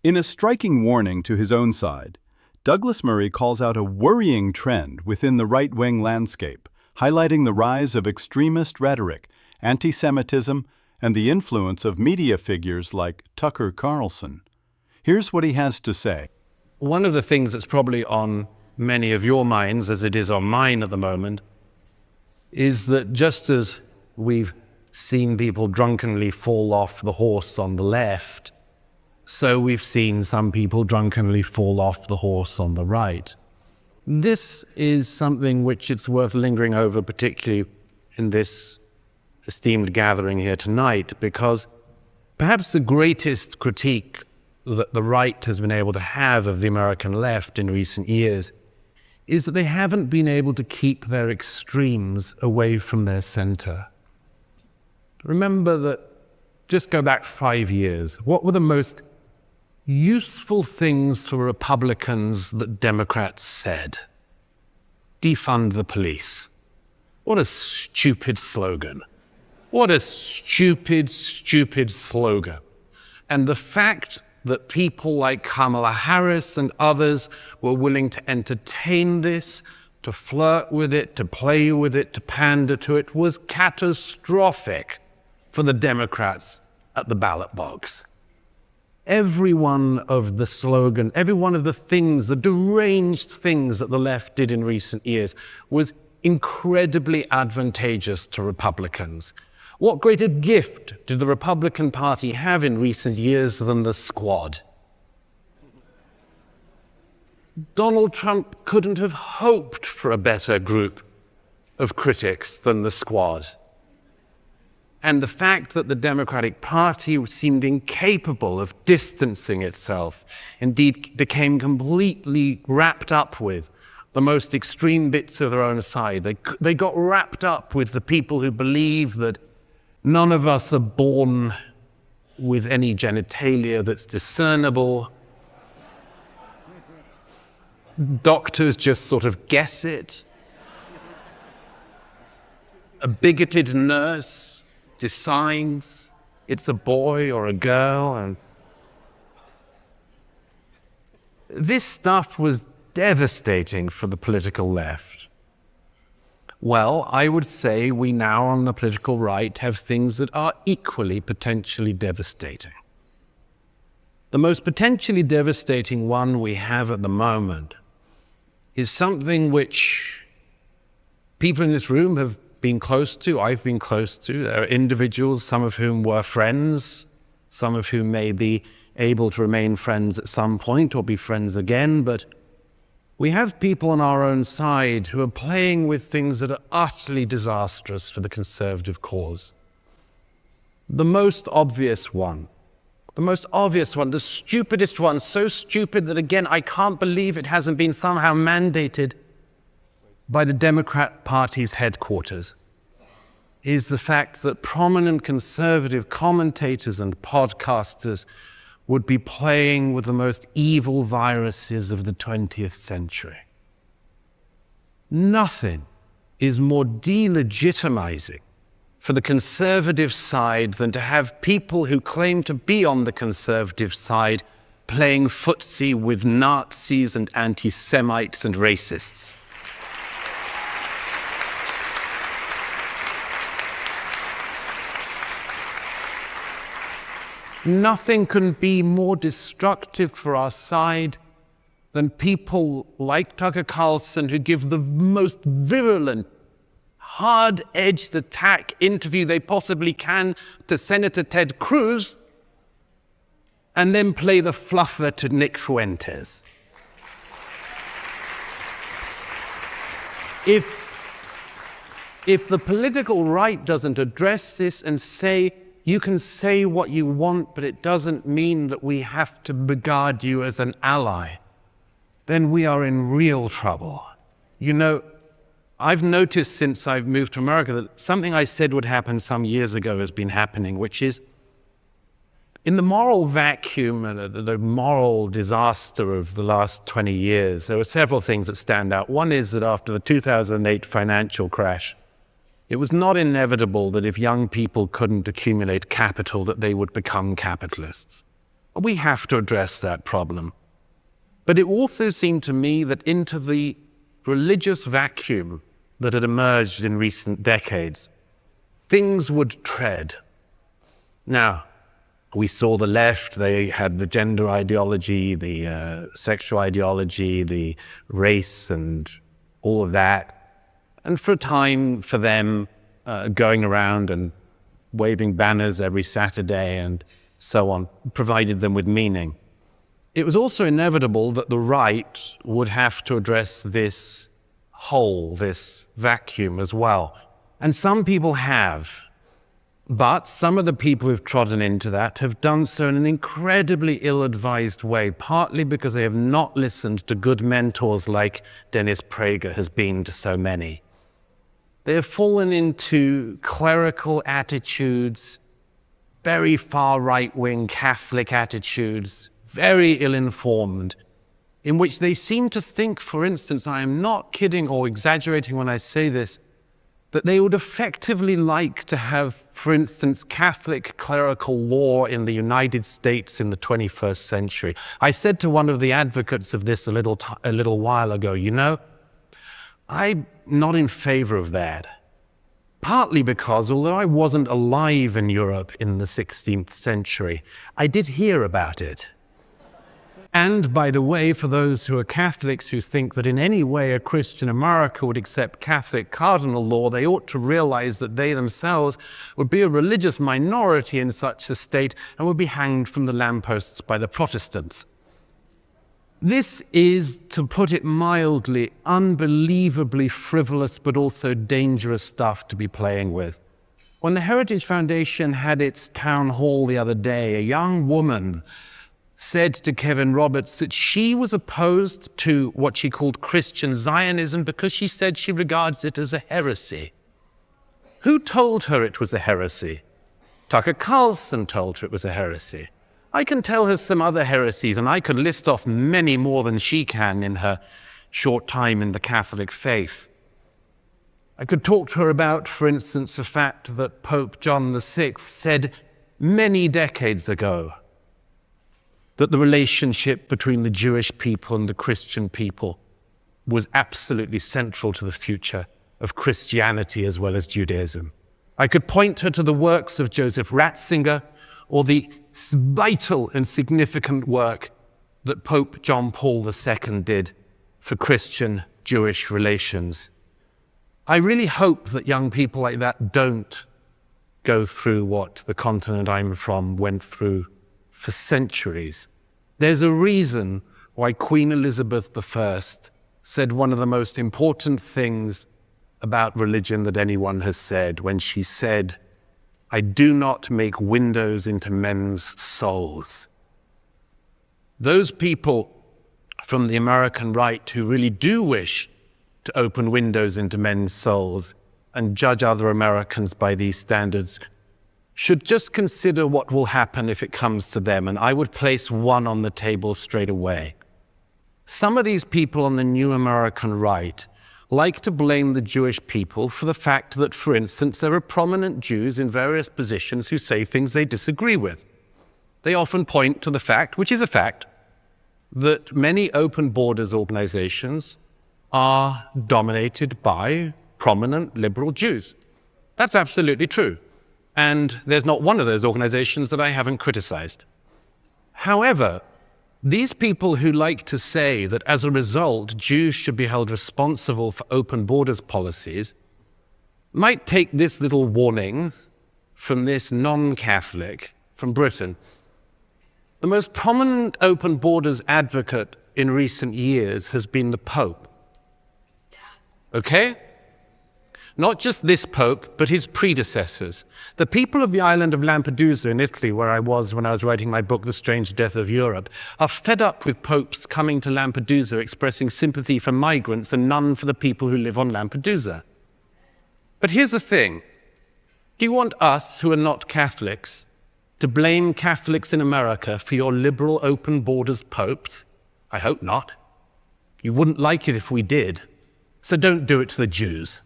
In a striking warning to his own side, Douglas Murray calls out a worrying trend within the right-wing landscape, highlighting the rise of extremist rhetoric, antisemitism, and the influence of media figures like Tucker Carlson. Here's what he has to say. One of the things that's probably on many of your minds, as it is on mine at the moment, is that just as we've seen people drunkenly fall off the horse on the left, so we've seen some people drunkenly fall off the horse on the right. This is something which it's worth lingering over, particularly in this esteemed gathering here tonight, because perhaps the greatest critique that the right has been able to have of the American left in recent years is that they haven't been able to keep their extremes away from their center. Remember that, just go back 5 years, what were the most useful things for Republicans that Democrats said? Defund the police. What a stupid slogan. What a stupid, stupid slogan. And the fact that people like Kamala Harris and others were willing to entertain this, to flirt with it, to play with it, to pander to it, was catastrophic for the Democrats at the ballot box. Every one of the slogans, every one of the things, the deranged things that the left did in recent years was incredibly advantageous to Republicans. What greater gift did the Republican Party have in recent years than the Squad? Donald Trump couldn't have hoped for a better group of critics than the Squad. And the fact that the Democratic Party seemed incapable of distancing itself, indeed became completely wrapped up with the most extreme bits of their own side. They got wrapped up with the people who believe that none of us are born with any genitalia that's discernible. Doctors just sort of guess it. A bigoted nurse decides it's a boy or a girl, and this stuff was devastating for the political left. Well, I would say we now on the political right have things that are equally potentially devastating. The most potentially devastating one we have at the moment is something which people in this room have been close to, I've been close to. There are individuals, some of whom were friends, some of whom may be able to remain friends at some point or be friends again, but we have people on our own side who are playing with things that are utterly disastrous for the conservative cause. The most obvious one, the stupidest one, so stupid that again, I can't believe it hasn't been somehow mandated by the Democrat Party's headquarters, is the fact that prominent conservative commentators and podcasters would be playing with the most evil viruses of the 20th century. Nothing is more delegitimizing for the conservative side than to have people who claim to be on the conservative side playing footsie with Nazis and anti-Semites and racists. Nothing can be more destructive for our side than people like Tucker Carlson who give the most virulent, hard-edged attack interview they possibly can to Senator Ted Cruz and then play the fluffer to Nick Fuentes. If the political right doesn't address this and say, you can say what you want, but it doesn't mean that we have to regard you as an ally, then we are in real trouble. You know, I've noticed since I've moved to America that something I said would happen some years ago has been happening, which is in the moral vacuum and the moral disaster of the last 20 years, there are several things that stand out. One is that after the 2008 financial crash, it was not inevitable that if young people couldn't accumulate capital, that they would become capitalists. We have to address that problem. But it also seemed to me that into the religious vacuum that had emerged in recent decades, things would tread. Now, we saw the left, they had the gender ideology, the sexual ideology, the race and all of that. And for a time, for them, going around and waving banners every Saturday and so on, provided them with meaning. It was also inevitable that the right would have to address this hole, this vacuum as well. And some people have. But some of the people who've trodden into that have done so in an incredibly ill-advised way, partly because they have not listened to good mentors like Dennis Prager has been to so many. They have fallen into clerical attitudes, very far right-wing Catholic attitudes, very ill-informed, in which they seem to think, for instance, I am not kidding or exaggerating when I say this, that they would effectively like to have, for instance, Catholic clerical law in the United States in the 21st century. I said to one of the advocates of this a little while ago, you know, I'm not in favor of that. Partly because, although I wasn't alive in Europe in the 16th century, I did hear about it. And, by the way, for those who are Catholics who think that in any way a Christian America would accept Catholic cardinal law, they ought to realize that they themselves would be a religious minority in such a state and would be hanged from the lampposts by the Protestants. This is, to put it mildly, unbelievably frivolous but also dangerous stuff to be playing with. When the Heritage Foundation had its town hall the other day, a young woman said to Kevin Roberts that she was opposed to what she called Christian Zionism because she said she regards it as a heresy. Who told her it was a heresy? Tucker Carlson told her it was a heresy. I can tell her some other heresies, and I could list off many more than she can in her short time in the Catholic faith. I could talk to her about, for instance, the fact that Pope John VI said many decades ago that the relationship between the Jewish people and the Christian people was absolutely central to the future of Christianity as well as Judaism. I could point her to the works of Joseph Ratzinger or the vital and significant work that Pope John Paul II did for Christian-Jewish relations. I really hope that young people like that don't go through what the continent I'm from went through for centuries. There's a reason why Queen Elizabeth I said one of the most important things about religion that anyone has said when she said, I do not make windows into men's souls. Those people from the American right who really do wish to open windows into men's souls and judge other Americans by these standards should just consider what will happen if it comes to them, and I would place one on the table straight away. Some of these people on the new American right like to blame the Jewish people for the fact that, for instance, there are prominent Jews in various positions who say things they disagree with. They often point to the fact, which is a fact, that many open borders organizations are dominated by prominent liberal Jews. That's absolutely true. And there's not one of those organizations that I haven't criticized. However, these people who like to say that as a result, Jews should be held responsible for open borders policies might take this little warning from this non-Catholic from Britain. The most prominent open borders advocate in recent years has been the Pope. Okay? Not just this Pope, but his predecessors. The people of the island of Lampedusa in Italy, where I was when I was writing my book, The Strange Death of Europe, are fed up with popes coming to Lampedusa expressing sympathy for migrants and none for the people who live on Lampedusa. But here's the thing. Do you want us, who are not Catholics, to blame Catholics in America for your liberal open borders popes? I hope not. You wouldn't like it if we did. So don't do it to the Jews.